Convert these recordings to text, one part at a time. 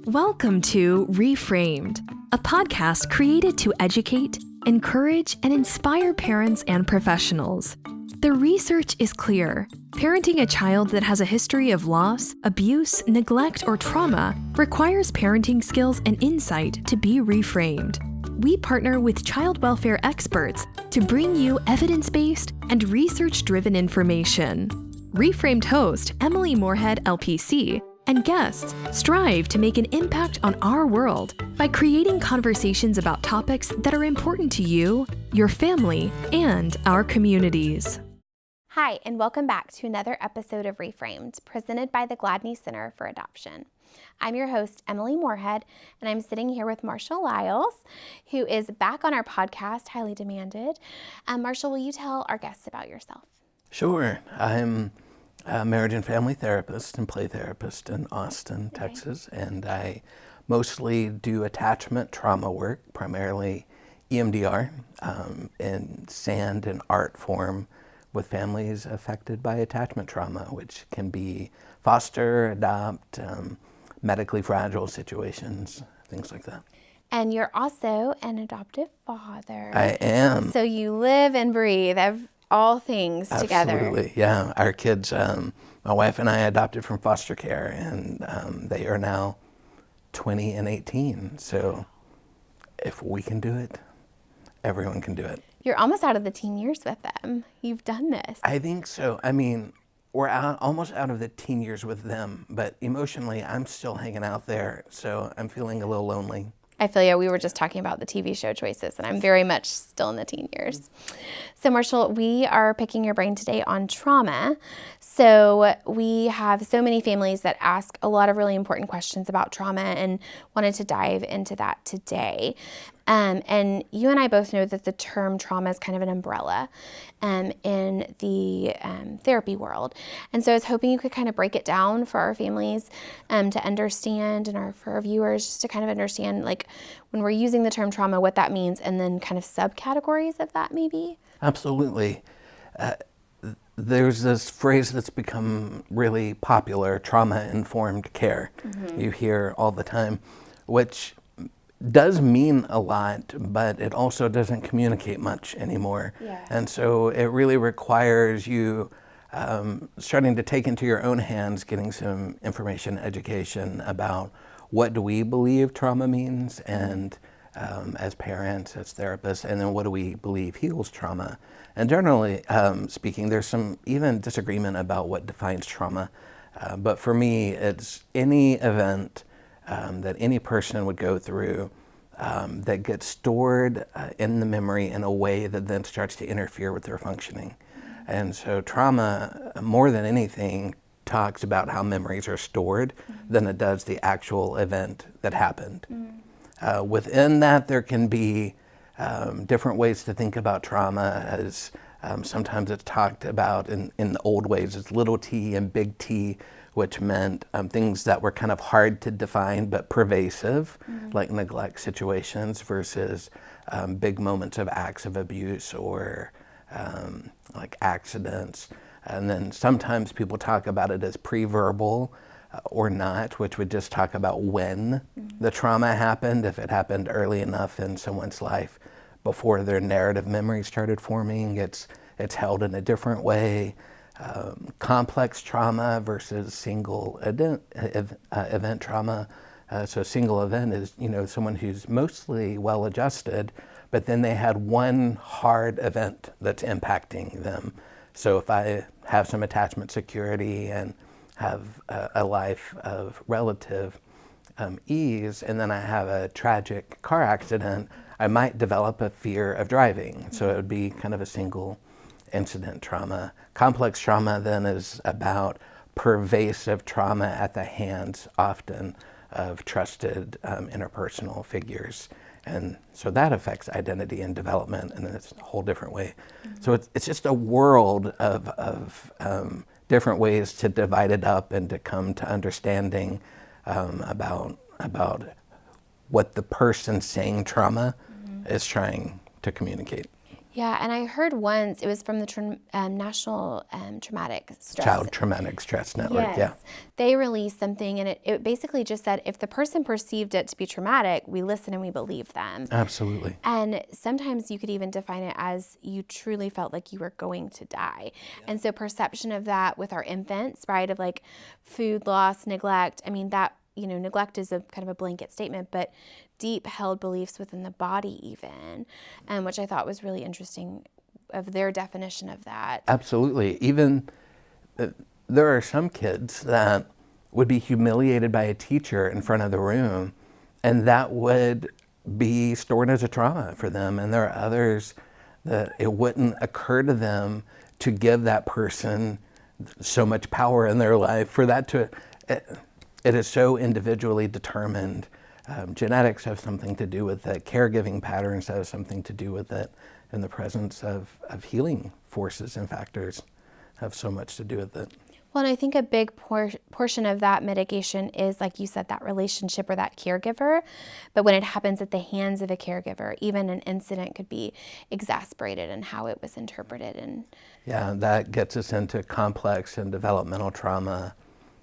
Welcome to reFRAMED, a podcast created to educate, encourage, and inspire parents and professionals. The research is clear. Parenting a child that has a history of loss, abuse, neglect, or trauma requires parenting skills and insight to be reframed. We partner with child welfare experts to bring you evidence-based and research-driven information. reFRAMED host Emily Moorhead, LPC, and guests strive to make an impact on our world by creating conversations about topics that are important to you, your family, and our communities. Hi, and welcome back to another episode of reFRAMED, presented by the Gladney Center for Adoption. I'm your host, Emily Moorhead, and I'm sitting here with Marshall Lyles, who is back on our podcast, Highly Demanded. Marshall, will you tell our guests about yourself? Sure. I'm a marriage and family therapist and play therapist in Austin, Texas, and I mostly do attachment trauma work, primarily EMDR, in sand and art form with families affected by attachment trauma, which can be foster, adopt, medically fragile situations, things like that. And you're also an adoptive father. I am. So you live and breathe all things together. Absolutely, yeah. Our kids, my wife and I adopted from foster care, and they are now 20 and 18. So if we can do it, everyone can do it. You're almost out of the teen years with them. You've done this. I think so. I mean, we're almost out of the teen years with them, but emotionally, I'm still hanging out there. So I'm feeling a little lonely. I feel you. We were just talking about the TV show choices, and I'm very much still in the teen years. So Marshall, we are picking your brain today on trauma. So we have so many families that ask a lot of really important questions about trauma and wanted to dive into that today. And you and I both know that the term trauma is kind of an umbrella in the therapy world. And so I was hoping you could kind of break it down for our families to understand, and for our viewers just to kind of understand, like, when we're using the term trauma, what that means, and then kind of subcategories of that maybe. Absolutely. There's this phrase that's become really popular, trauma-informed care. Mm-hmm. You hear all the time, which does mean a lot, but it also doesn't communicate much anymore. Yeah. And so it really requires you starting to take into your own hands, getting some information, education about what do we believe trauma means, and as parents, as therapists, and then what do we believe heals trauma. And generally speaking, there's some even disagreement about what defines trauma. But for me, it's any event that any person would go through that gets stored in the memory in a way that then starts to interfere with their functioning. And so trauma, more than anything, talks about how memories are stored than it does the actual event that happened. Within that, there can be different ways to think about trauma, as sometimes it's talked about in the old ways as little t and big T, which meant things that were kind of hard to define but pervasive, like neglect situations, versus big moments of acts of abuse or like accidents. And then sometimes people talk about it as pre-verbal or not, which would just talk about when the trauma happened, if it happened early enough in someone's life before their narrative memory started forming. It's held in a different way. Complex trauma versus single event trauma. So single event is, someone who's mostly well-adjusted, but then they had one hard event that's impacting them. So if I have some attachment security and have a life of relative ease, and then I have a tragic car accident, I might develop a fear of driving. So it would be kind of a single incident trauma. Complex trauma then is about pervasive trauma at the hands often of trusted interpersonal figures. And so that affects identity and development in a whole different way. So it's just a world of different ways to divide it up and to come to understanding about what the person saying trauma is trying to communicate. Yeah, and I heard once, it was from the National Traumatic Stress. Child Traumatic Stress Network, Yes. yeah. They released something, and it basically just said, if the person perceived it to be traumatic, we listen and we believe them. Absolutely. And sometimes you could even define it as you truly felt like you were going to die. Yeah. And so perception of that with our infants, right, of like food loss, neglect, I mean, that, neglect is a kind of a blanket statement, but deep held beliefs within the body even, which I thought was really interesting of their definition of that. Absolutely. Even there are some kids that would be humiliated by a teacher in front of the room, and that would be stored as a trauma for them. And there are others that it wouldn't occur to them to give that person so much power in their life for that to, it is so individually determined. Genetics have something to do with it. Caregiving patterns have something to do with it. And the presence of healing forces and factors have so much to do with it. Well, and I think a big portion of that mitigation is, like you said, that relationship or that caregiver. But when it happens at the hands of a caregiver, even an incident could be exasperated in how it was interpreted. And yeah, that gets us into complex and developmental trauma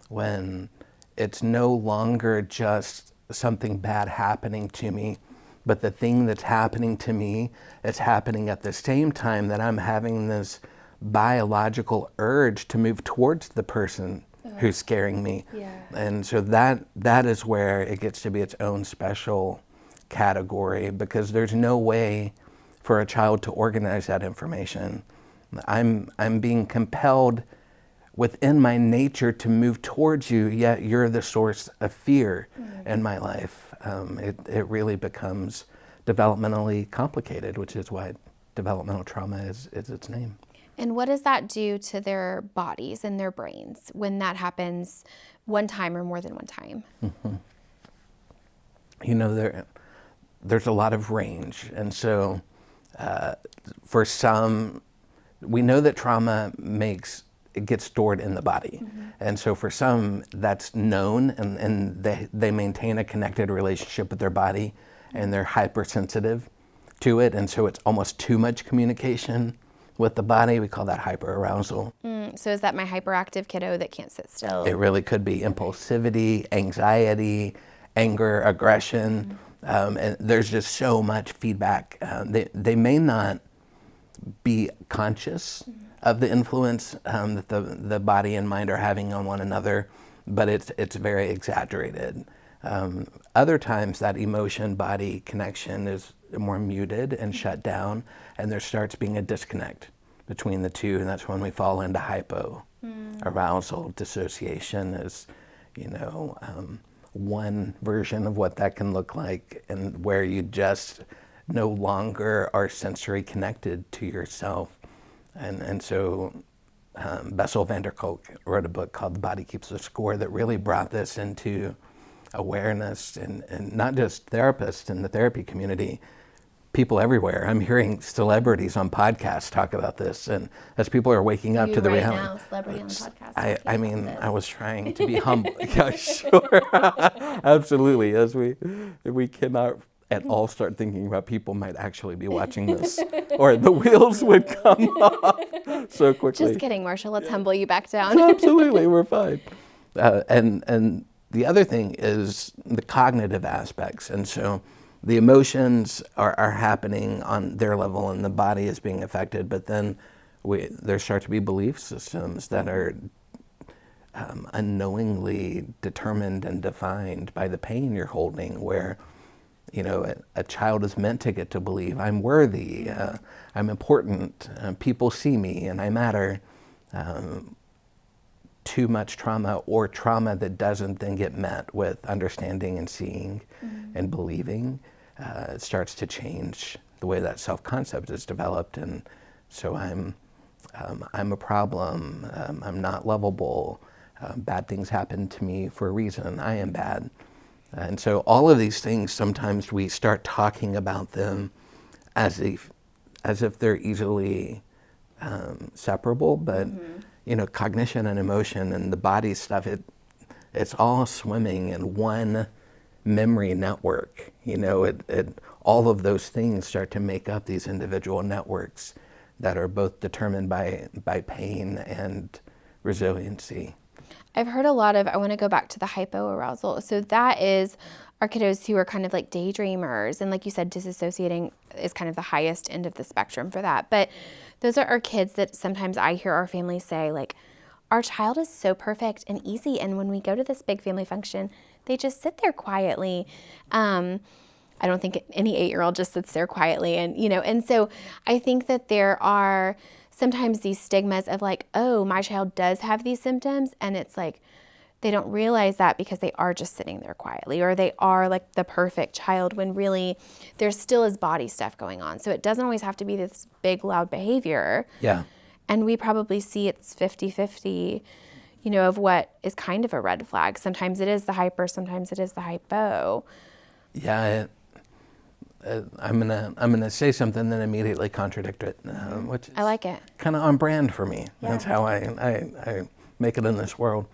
when it's no longer just something bad happening to me, but the thing that's happening to me is happening at the same time that I'm having this biological urge to move towards the person who's scaring me. Yeah. And so that is where it gets to be its own special category, because there's no way for a child to organize that information. I'm being compelled within my nature to move towards you, yet you're the source of fear in my life. It really becomes developmentally complicated, which is why developmental trauma is its name. And what does that do to their bodies and their brains when that happens one time or more than one time? Mm-hmm. There's a lot of range. And so for some, we know that trauma it gets stored in the body. Mm-hmm. And so for some, that's known, and they maintain a connected relationship with their body, and they're hypersensitive to it. And so it's almost too much communication with the body. We call that hyperarousal. So is that my hyperactive kiddo that can't sit still? It really could be impulsivity, anxiety, anger, aggression. And there's just so much feedback. They may not be conscious of the influence that the body and mind are having on one another, but it's very exaggerated. Other times that emotion-body connection is more muted and shut down, and there starts being a disconnect between the two, and that's when we fall into hypo-arousal. Dissociation is, one version of what that can look like, and where you just no longer are sensory connected to yourself. And so Bessel van der Kolk wrote a book called The Body Keeps the Score that really brought this into awareness, and not just therapists in the therapy community, people everywhere. I'm hearing celebrities on podcasts talk about this, and as people are waking up to the reality. Now, celebrity on podcast. I was trying to be humble. Yeah, sure. Absolutely. As we cannot at all start thinking about people might actually be watching this, or the wheels would come off so quickly. Just kidding, Marshall. Let's humble you back down. Absolutely, we're fine. And the other thing is the cognitive aspects, and so the emotions are happening on their level, and the body is being affected. But then there start to be belief systems that are unknowingly determined and defined by the pain you're holding, where a child is meant to get to believe I'm worthy, I'm important, people see me, and I matter. Too much trauma, or trauma that doesn't then get met with understanding and seeing and believing, it starts to change the way that self-concept is developed. And so I'm a problem, I'm not lovable, bad things happen to me for a reason, I am bad. And so all of these things, sometimes we start talking about them as if they're easily separable, but cognition and emotion and the body stuff, it's all swimming in one memory network. All of those things start to make up these individual networks that are both determined by pain and resiliency. I've heard a lot of, I want to go back to the hypoarousal. So that is our kiddos who are kind of like daydreamers. And like you said, disassociating is kind of the highest end of the spectrum for that. But those are our kids that sometimes I hear our families say, like, our child is so perfect and easy. And when we go to this big family function, they just sit there quietly. I don't think any 8-year-old just sits there quietly. And so I think that there are sometimes these stigmas of like, oh, my child does have these symptoms. And it's like, they don't realize that because they are just sitting there quietly, or they are like the perfect child when really there still is body stuff going on. So it doesn't always have to be this big, loud behavior. Yeah. And we probably see it's 50-50, of what is kind of a red flag. Sometimes it is the hyper, sometimes it is the hypo. Yeah. I'm gonna say something then immediately contradict it, which is I like it. Kind of on brand for me. Yeah. That's how I make it in this world.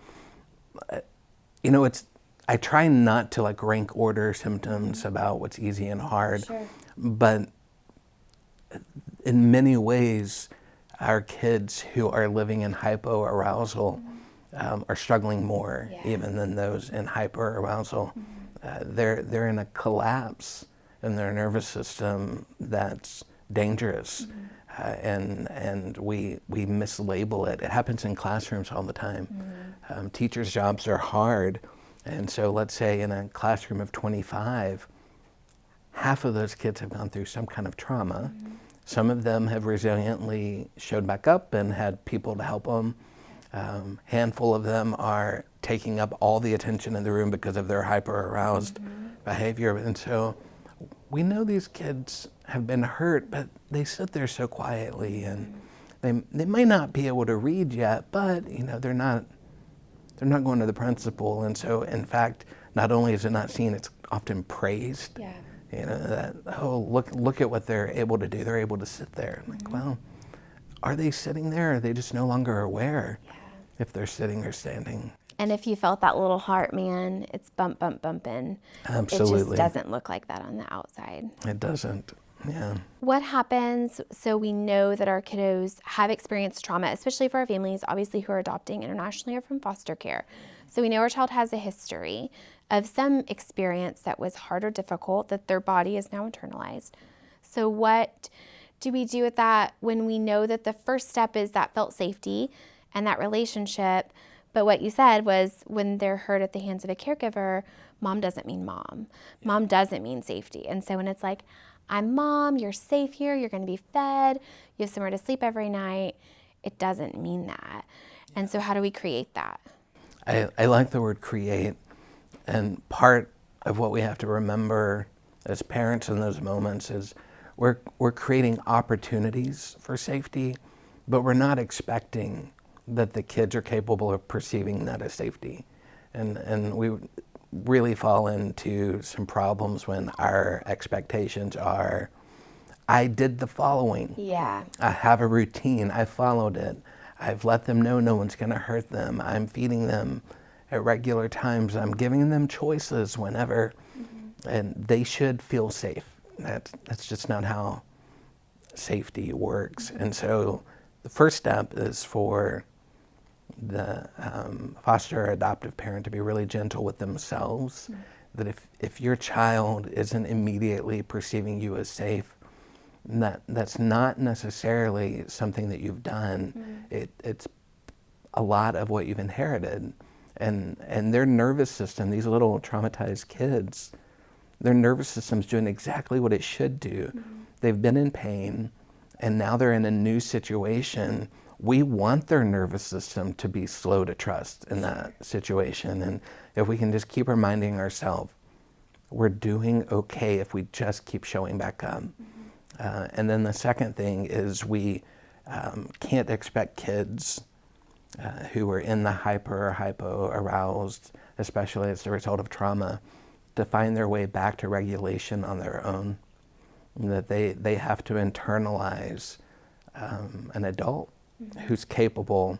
I try not to like rank order symptoms about what's easy and hard, Sure. But in many ways, our kids who are living in hypoarousal are struggling more even than those in hyperarousal. They're in a collapse in their nervous system that's dangerous, and we mislabel it. It happens in classrooms all the time. Teachers' jobs are hard, and so let's say in a classroom of 25, half of those kids have gone through some kind of trauma. Some of them have resiliently showed back up and had people to help them. Handful of them are taking up all the attention in the room because of their hyper-aroused behavior. And so we know these kids have been hurt, but they sit there so quietly, and they might not be able to read yet, but they're not going to the principal. And so in fact, not only is it not seen, it's often praised. Yeah. That, oh, look at what they're able to do. They're able to sit there. Like, well, are they sitting there? Or are they just no longer aware if they're sitting or standing? And if you felt that little heart, man, it's bumping. Absolutely. It just doesn't look like that on the outside. It doesn't. Yeah. What happens so we know that our kiddos have experienced trauma, especially for our families, obviously, who are adopting internationally or from foster care? So we know our child has a history of some experience that was hard or difficult that their body is now internalized. So what do we do with that when we know that the first step is that felt safety and that relationship? But what you said was when they're hurt at the hands of a caregiver, mom doesn't mean mom. Mom doesn't mean safety. And so when it's like, I'm mom, you're safe here, you're going to be fed, you have somewhere to sleep every night, it doesn't mean that. And so how do we create that? I like the word create. And part of what we have to remember as parents in those moments is we're creating opportunities for safety, but we're not expecting that the kids are capable of perceiving that as safety. And we really fall into some problems when our expectations are, I did the following. Yeah. I have a routine. I followed it. I've let them know no one's going to hurt them. I'm feeding them at regular times. I'm giving them choices whenever, and they should feel safe. That's just not how safety works. And so the first step is for the foster or adoptive parent to be really gentle with themselves, that if your child isn't immediately perceiving you as safe, that's not necessarily something that you've done. It's a lot of what you've inherited. And their nervous system, these little traumatized kids, their nervous system's doing exactly what it should do. They've been in pain, and now they're in a new situation. We want their nervous system to be slow to trust in that situation. And if we can just keep reminding ourselves, we're doing okay if we just keep showing back up. And then the second thing is we can't expect kids who are in the hyper or hypo-aroused, especially as a result of trauma, to find their way back to regulation on their own. That they have to internalize an adult who's capable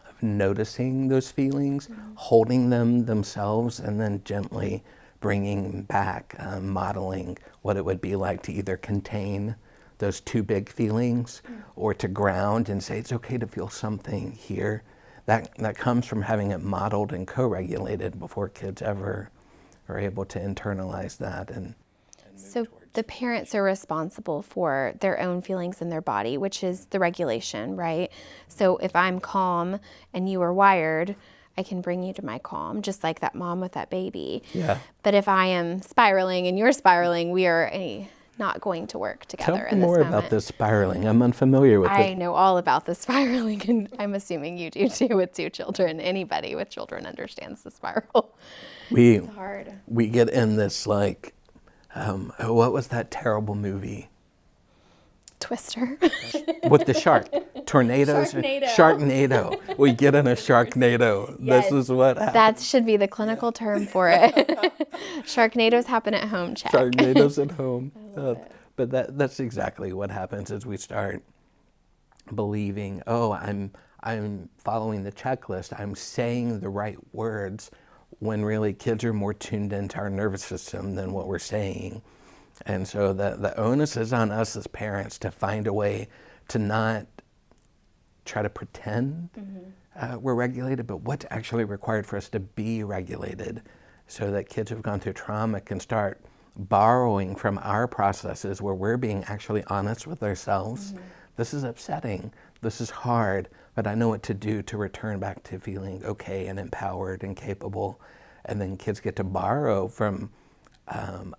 of noticing those feelings, holding them themselves, and then gently bringing back, modeling what it would be like to either contain those two big feelings or to ground and say it's okay to feel something here. That comes from having it modeled and co-regulated before kids ever are able to internalize that. And so the parents are responsible for their own feelings in their body, which is the regulation, right? So if I'm calm and you are wired, I can bring you to my calm, just like that mom with that baby. Yeah. But if I am spiraling and you're spiraling, we are not going to work together. Tell me more about this spiraling. I'm unfamiliar with it. I know all about the spiraling, and I'm assuming you do too with 2 children. Anybody with children understands the spiral. It's hard. We get in this like, what was that terrible movie? Twister. With the shark. Tornadoes. Sharknado. We get in a sharknado. Yes. This is what happens. That should be the clinical term for it. Sharknadoes happen at home, check. Sharknadoes at home. But that's exactly what happens as we start believing, oh, I'm following the checklist. I'm saying the right words, when really kids are more tuned into our nervous system than what we're saying. And so the onus is on us as parents to find a way to not try to pretend we're regulated, but what's actually required for us to be regulated, so that kids who've gone through trauma can start borrowing from our processes where we're being actually honest with ourselves. This is upsetting, this is hard, but I know what to do to return back to feeling okay and empowered and capable. And then kids get to borrow from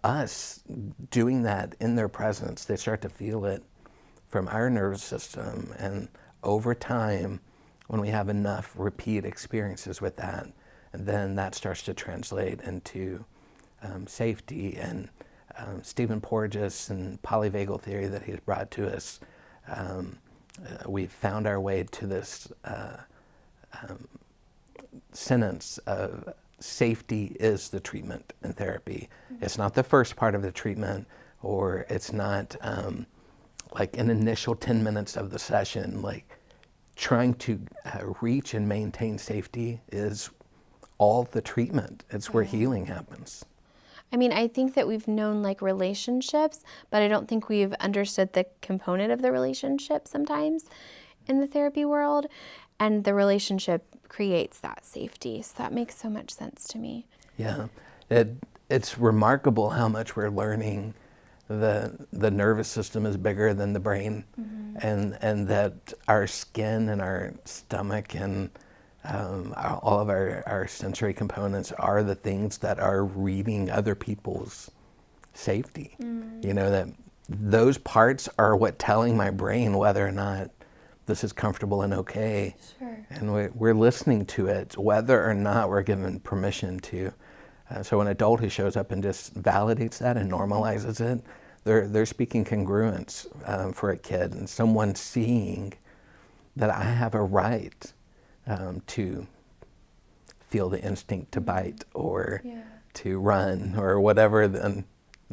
us doing that in their presence. They start to feel it from our nervous system, and over time, when we have enough repeat experiences with that, and then that starts to translate into safety. And Stephen Porges and polyvagal theory that he's brought to us, we've found our way to this sentence of safety is the treatment in therapy. It's not the first part of the treatment, or it's not like an initial 10 minutes of the session. Like trying to reach and maintain safety is all the treatment. It's where healing happens. I mean, I think that we've known like relationships, but I don't think we've understood the component of the relationship sometimes in the therapy world. And the relationship creates that safety. So that makes so much sense to me. Yeah, it's remarkable how much we're learning. The nervous system is bigger than the brain, and that our skin and our stomach and all of our sensory components are the things that are reading other people's safety. You know, that those parts are what telling my brain whether or not this is comfortable and okay. Sure. And we're listening to it, whether or not we're given permission to. So an adult who shows up and just validates that and normalizes it, they're speaking congruence for a kid, and someone seeing that I have a right to feel the instinct to bite or to run or whatever the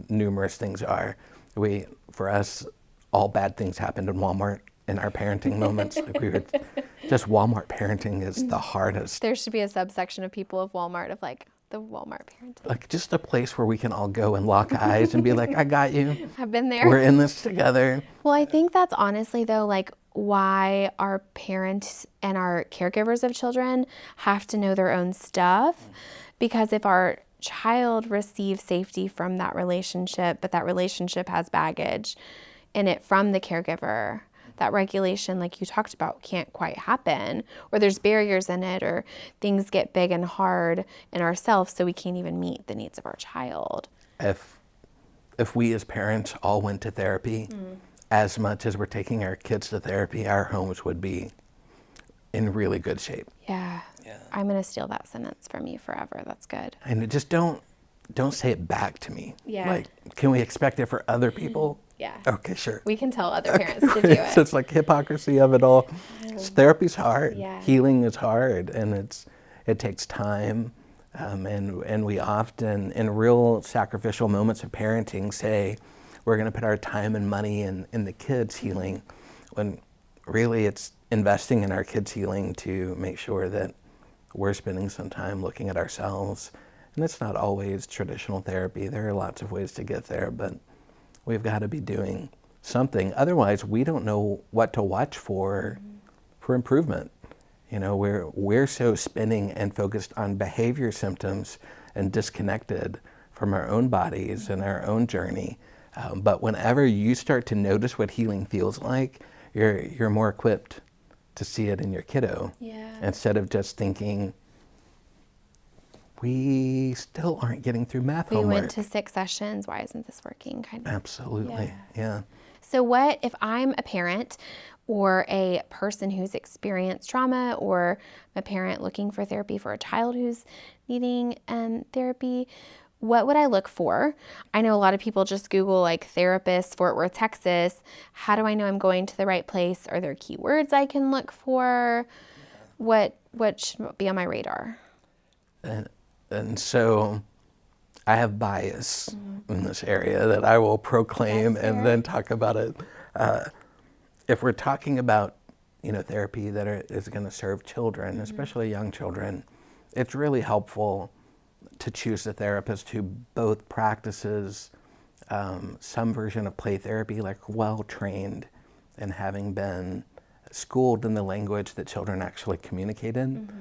numerous things are. For us, all bad things happened in Walmart. In our parenting moments, like just Walmart parenting is the hardest. There should be a subsection of people of Walmart of like the Walmart parenting. Like just a place where we can all go and lock eyes and be like, I got you. I've been there. We're in this together. Well, I think that's honestly though, like why our parents and our caregivers of children have to know their own stuff. Because if our child receives safety from that relationship, but that relationship has baggage in it from the caregiver, that regulation, like you talked about, can't quite happen, or there's barriers in it, or things get big and hard in ourselves, so we can't even meet the needs of our child. If we as parents all went to therapy as much as we're taking our kids to therapy, our homes would be in really good shape. Yeah. I'm going to steal that sentence from you forever. That's good. And just don't say it back to me. Yeah. Like, can we expect it for other people? Yeah. Okay, sure. We can tell other parents to do it. So it's like hypocrisy of it all. Therapy's hard. Yeah. Healing is hard, and it takes time. And we often, in real sacrificial moments of parenting, say we're going to put our time and money in the kids' healing, when really it's investing in our kids' healing to make sure that we're spending some time looking at ourselves And it's not always traditional therapy. There are lots of ways to get there, but we've got to be doing something. Otherwise, we don't know what to watch for improvement. You know, we're so spinning and focused on behavior symptoms and disconnected from our own bodies and our own journey. But whenever you start to notice what healing feels like, you're more equipped to see it in your kiddo. Yeah. Instead of just thinking, we still aren't getting through math We homework. went to 6 sessions. Why isn't this working? Kind of. Absolutely, yeah. So what if I'm a parent or a person who's experienced trauma, or a parent looking for therapy for a child who's needing therapy? What would I look for? I know a lot of people just Google like therapist, Fort Worth, Texas. How do I know I'm going to the right place? Are there keywords I can look for? What should be on my radar? And so I have bias in this area that I will proclaim and then talk about it. If we're talking about, therapy that is going to serve children, especially young children, it's really helpful to choose a therapist who both practices some version of play therapy, like well-trained and having been schooled in the language that children actually communicate in,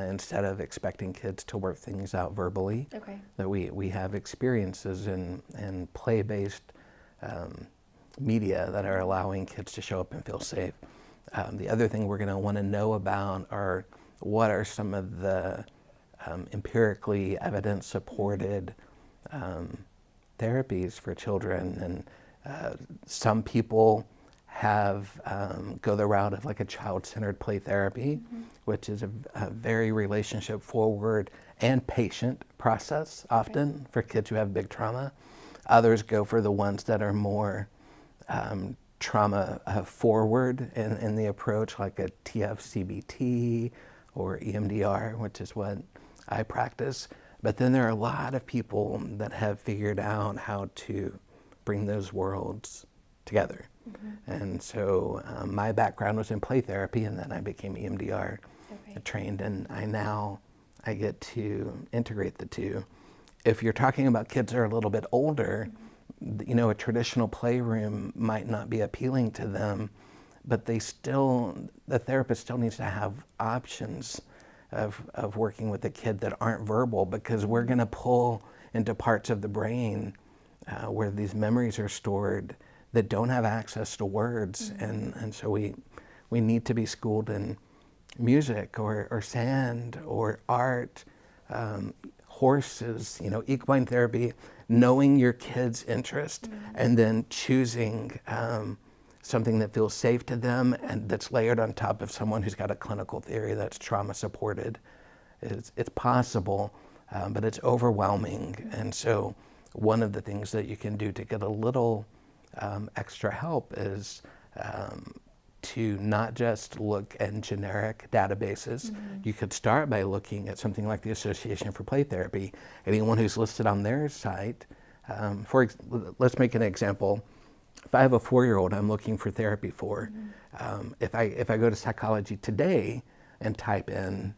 instead of expecting kids to work things out verbally. Okay. That we have experiences in play-based media that are allowing kids to show up and feel safe. The other thing we're going to want to know about are what are some of the empirically evidence-supported therapies for children. And some people go the route of like a child-centered play therapy, which is a very relationship-forward and patient process often for kids who have big trauma. Others go for the ones that are more trauma forward in the approach, like a TF-CBT or EMDR, which is what I practice. But then there are a lot of people that have figured out how to bring those worlds together. And so my background was in play therapy, and then I became EMDR trained, and I get to integrate the two. If you're talking about kids that are a little bit older, a traditional playroom might not be appealing to them, but the therapist still needs to have options of working with a kid that aren't verbal, because we're going to pull into parts of the brain where these memories are stored that don't have access to words. And so we need to be schooled in music or sand or art, horses, equine therapy, knowing your kid's interest and then choosing something that feels safe to them and that's layered on top of someone who's got a clinical theory that's trauma supported. It's possible, but it's overwhelming. And so one of the things that you can do to get a little extra help is to not just look at generic databases. You could start by looking at something like the Association for Play Therapy. Anyone who's listed on their site, let's make an example. If I have a 4-year-old I'm looking for therapy for, if I go to Psychology Today and type in,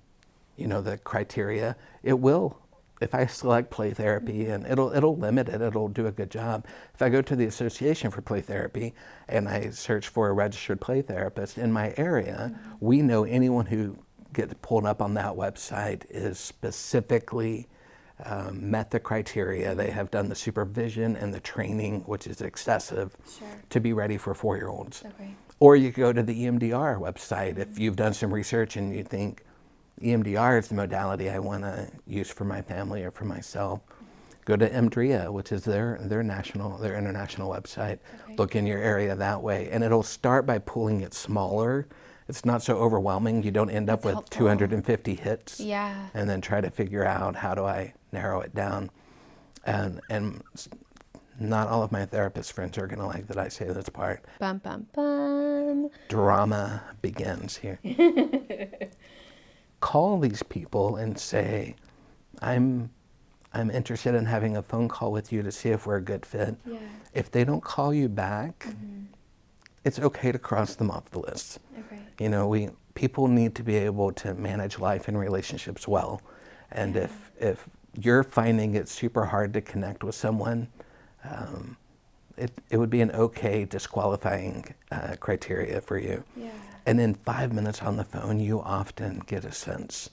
the criteria, it will. If I select play therapy, and it'll limit it, it'll do a good job. If I go to the Association for Play Therapy and I search for a registered play therapist in my area, we know anyone who gets pulled up on that website is specifically met the criteria. They have done the supervision and the training, which is excessive, to be ready for 4-year-olds. Okay. Or you go to the EMDR website if you've done some research and you think, EMDR is the modality I want to use for my family or for myself. Go to EMDRIA, which is their international website. Okay. Look in your area that way, and it'll start by pulling it smaller. It's not so overwhelming. You don't end up with 250 hits. Yeah. And then try to figure out how do I narrow it down. And not all of my therapist friends are going to like that I say this part. Bum, bum, bum. Drama begins here. Call these people and say, I'm interested in having a phone call with you to see if we're a good fit. Yeah. If they don't call you back, it's okay to cross them off the list. Okay. People need to be able to manage life and relationships well. And if you're finding it super hard to connect with someone, it would be an okay disqualifying criteria for you. Yeah. And in 5 minutes on the phone, you often get a sense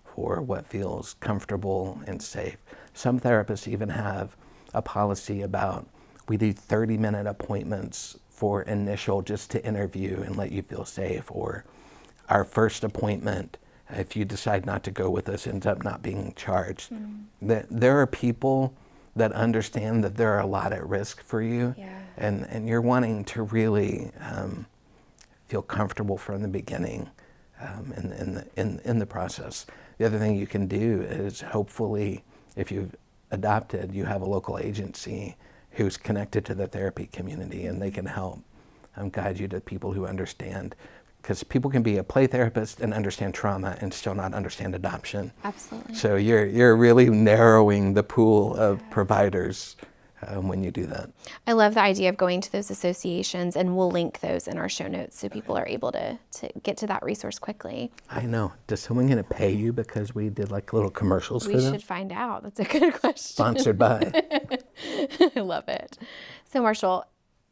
for what feels comfortable and safe. Some therapists even have a policy about, we do 30-minute appointments for initial, just to interview and let you feel safe, or our first appointment, if you decide not to go with us, ends up not being charged. There are people that understand that there are a lot at risk for you, and you're wanting to really feel comfortable from the beginning in the process. The other thing you can do is, hopefully, if you've adopted, you have a local agency who's connected to the therapy community, and they can help guide you to people who understand. Because people can be a play therapist and understand trauma and still not understand adoption. Absolutely. So you're really narrowing the pool of providers when you do that. I love the idea of going to those associations, and we'll link those in our show notes so people are able to get to that resource quickly. I know. Does someone going to pay you because we did like little commercials for them? We should find out. That's a good question. Sponsored by. I love it. So Marshall,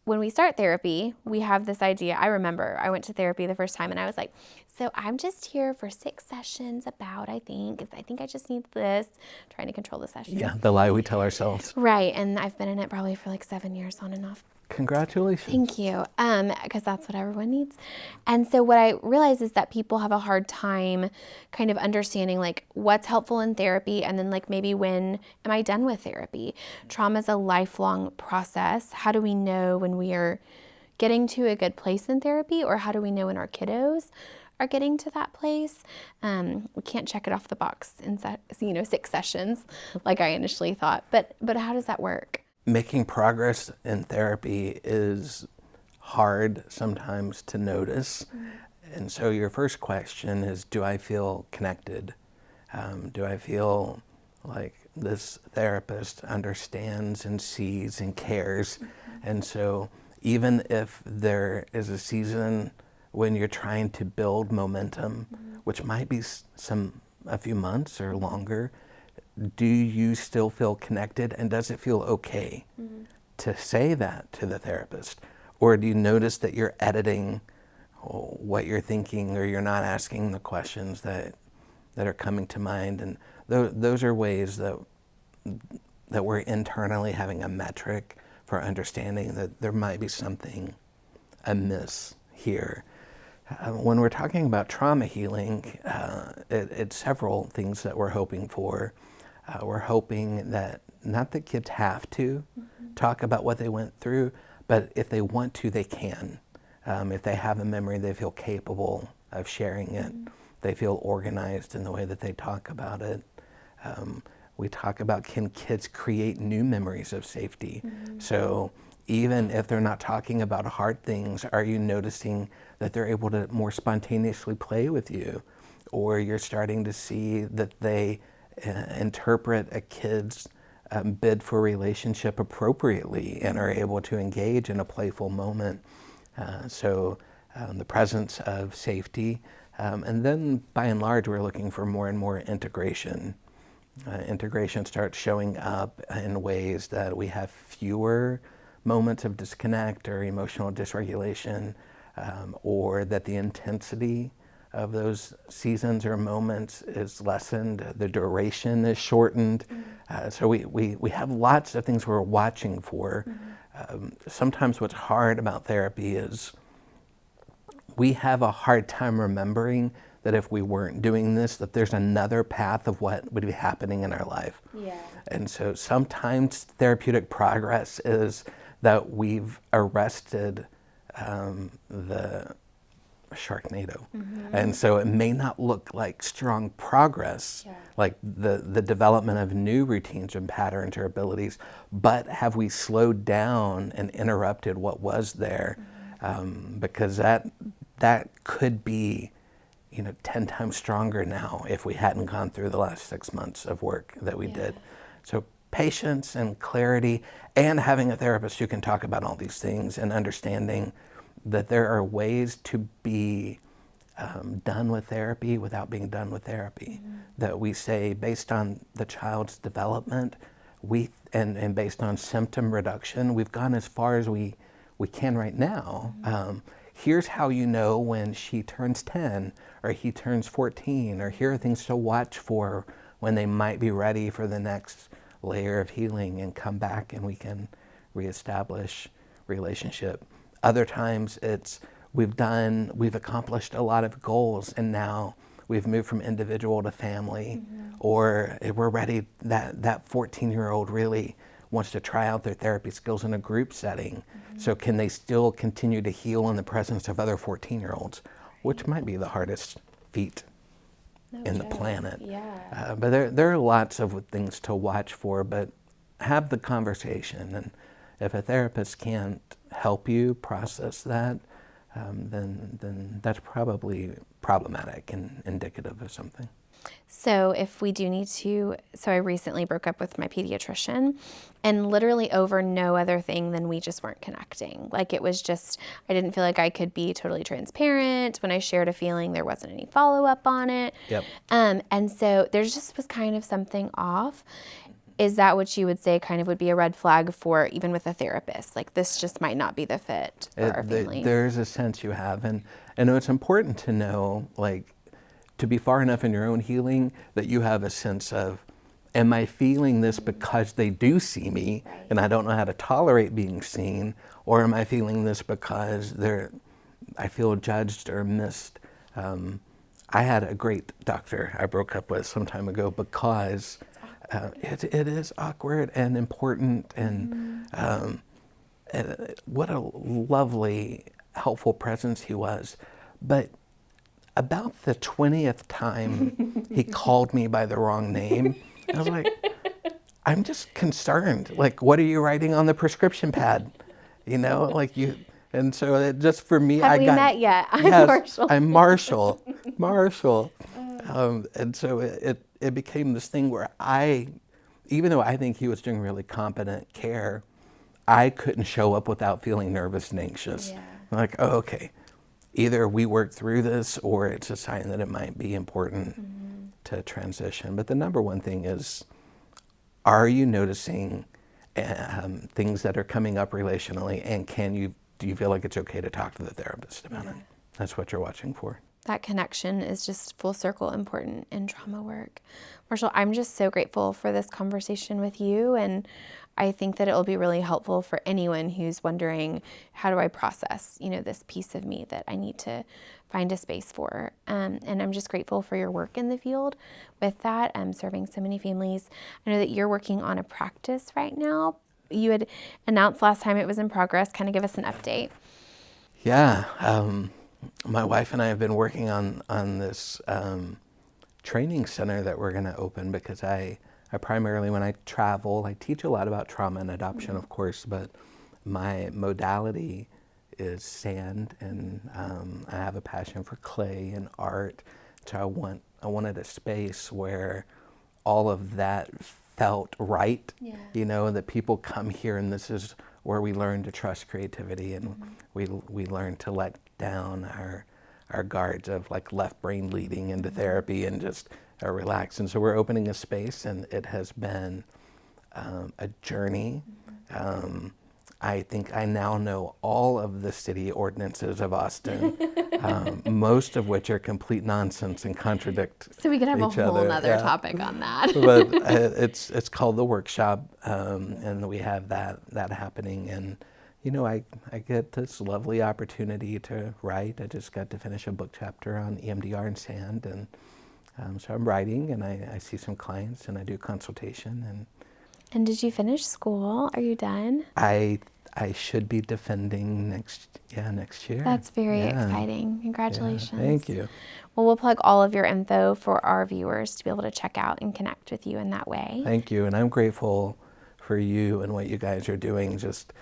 when we start therapy, we have this idea. I remember I went to therapy the first time and I was like, so I'm just here for 6 sessions I think I just need this, trying to control the session. Yeah, the lie we tell ourselves. Right. And I've been in it probably for like 7 years on and off. Congratulations. Thank you. Because that's what everyone needs. And so what I realize is that people have a hard time kind of understanding like what's helpful in therapy, and then like maybe when am I done with therapy? Trauma is a lifelong process. How do we know when we are getting to a good place in therapy, or how do we know when our kiddos are getting to that place? We can't check it off the box in 6 sessions like I initially thought. But how does that work? Making progress in therapy is hard sometimes to notice. And so your first question is, do I feel connected? Do I feel like this therapist understands and sees and cares? And so even if there is a season when you're trying to build momentum, which might be a few months or longer, do you still feel connected, and does it feel okay to say that to the therapist? Or do you notice that you're editing what you're thinking, or you're not asking the questions that are coming to mind? And those are ways that we're internally having a metric for understanding that there might be something amiss here. When we're talking about trauma healing, it's several things that we're hoping for. We're hoping that not that kids have to talk about what they went through, but if they want to, they can. If they have a memory, they feel capable of sharing it. They feel organized in the way that they talk about it. We talk about, can kids create new memories of safety? So even if they're not talking about hard things, are you noticing that they're able to more spontaneously play with you? Or you're starting to see that they interpret a kid's bid for relationship appropriately and are able to engage in a playful moment. So the presence of safety. And then by and large, we're looking for more and more integration. Integration starts showing up in ways that we have fewer moments of disconnect or emotional dysregulation, or that the intensity of those seasons or moments is lessened, the duration is shortened. So we have lots of things we're watching for. Sometimes what's hard about therapy is we have a hard time remembering that if we weren't doing this, that there's another path of what would be happening in our life. And so sometimes therapeutic progress is that we've arrested the Sharknado. And so it may not look like strong progress, like the development of new routines and patterns or abilities, but have we slowed down and interrupted what was there? Because that could be 10 times stronger now if we hadn't gone through the last 6 months of work that we did. So patience and clarity, and having a therapist who can talk about all these things, and understanding that there are ways to be done with therapy without being done with therapy. That we say, based on the child's development, and based on symptom reduction, we've gone as far as we can right now. Here's how you know when she turns 10 or he turns 14, or here are things to watch for when they might be ready for the next layer of healing and come back and we can reestablish relationship. Other times it's we've accomplished a lot of goals and now we've moved from individual to family, or we're ready, that 14-year-old really wants to try out their therapy skills in a group setting. So can they still continue to heal in the presence of other 14-year-olds, which might be the hardest feat in the planet. Yeah. But there are lots of things to watch for, but have the conversation. And if a therapist can't help you process that, then that's probably problematic and indicative of something. So if we do need to, so I recently broke up with my pediatrician, and literally over no other thing than we just weren't connecting. Like it was just, I didn't feel like I could be totally transparent. When I shared a feeling, there wasn't any follow-up on it. Yep. And so there just was kind of something off. Is that what you would say kind of would be a red flag for even with a therapist? Like this just might not be the fit for our family. There's a sense you have. And it's important to know, like, to be far enough in your own healing that you have a sense of, am I feeling this because they do see me and I don't know how to tolerate being seen? Or am I feeling this because I feel judged or missed? I had a great doctor I broke up with some time ago because it is awkward and important, and what a lovely, helpful presence he was. But about the 20th time he called me by the wrong name, I was like, I'm just concerned. Like, what are you writing on the prescription pad? You know, like you. And so it just for me, Have we met yet? I'm Marshall. I'm Marshall. Marshall. And so it became this thing where even though I think he was doing really competent care, I couldn't show up without feeling nervous and anxious. Yeah. I'm like, oh, okay. Either we work through this or it's a sign that it might be important to transition. But the number one thing is, are you noticing things that are coming up relationally, and do you feel like it's okay to talk to the therapist about it? That's what you're watching for. That connection is just full circle important in trauma work. Marshall, I'm just so grateful for this conversation with you, and I think that it will be really helpful for anyone who's wondering, how do I process, this piece of me that I need to find a space for. And I'm just grateful for your work in the field with that, serving so many families. I know that you're working on a practice right now. You had announced last time it was in progress. Kind of give us an update. Yeah. My wife and I have been working on this training center that we're going to open, because I primarily, when I travel, I teach a lot about trauma and adoption, of course, but my modality is sand, and I have a passion for clay and art. So I wanted a space where all of that felt right, that people come here and this is where we learn to trust creativity, and we learn to let down our guards of like left brain leading into therapy and just relax. And so we're opening a space, and it has been a journey. I think I now know all of the city ordinances of Austin, most of which are complete nonsense and contradict So we could have a each whole other. nother topic on that. But it's called the workshop, and we have that happening. And I get this lovely opportunity to write. I just got to finish a book chapter on EMDR and sand, and so I'm writing, and I see some clients, and I do consultation. And did you finish school? Are you done? I should be defending next year. That's very exciting. Congratulations. Yeah, thank you. Well, we'll plug all of your info for our viewers to be able to check out and connect with you in that way. Thank you, and I'm grateful for you and what you guys are doing, just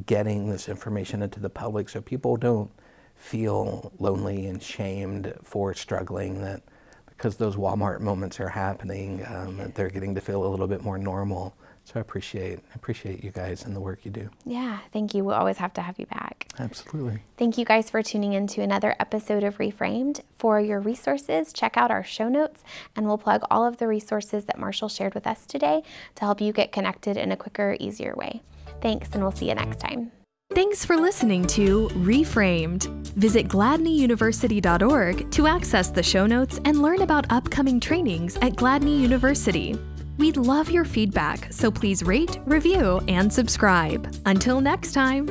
getting this information into the public so people don't feel lonely and shamed for struggling, that because those Walmart moments are happening, that they're getting to feel a little bit more normal. So I appreciate you guys and the work you do. Yeah, thank you. We'll always have to have you back. Absolutely. Thank you guys for tuning in to another episode of reFRAMED. For your resources, check out our show notes, and we'll plug all of the resources that Marshall shared with us today to help you get connected in a quicker, easier way. Thanks, and we'll see you next time. Thanks for listening to reFRAMED. Visit gladneyuniversity.org to access the show notes and learn about upcoming trainings at Gladney University. We'd love your feedback, so please rate, review, and subscribe. Until next time.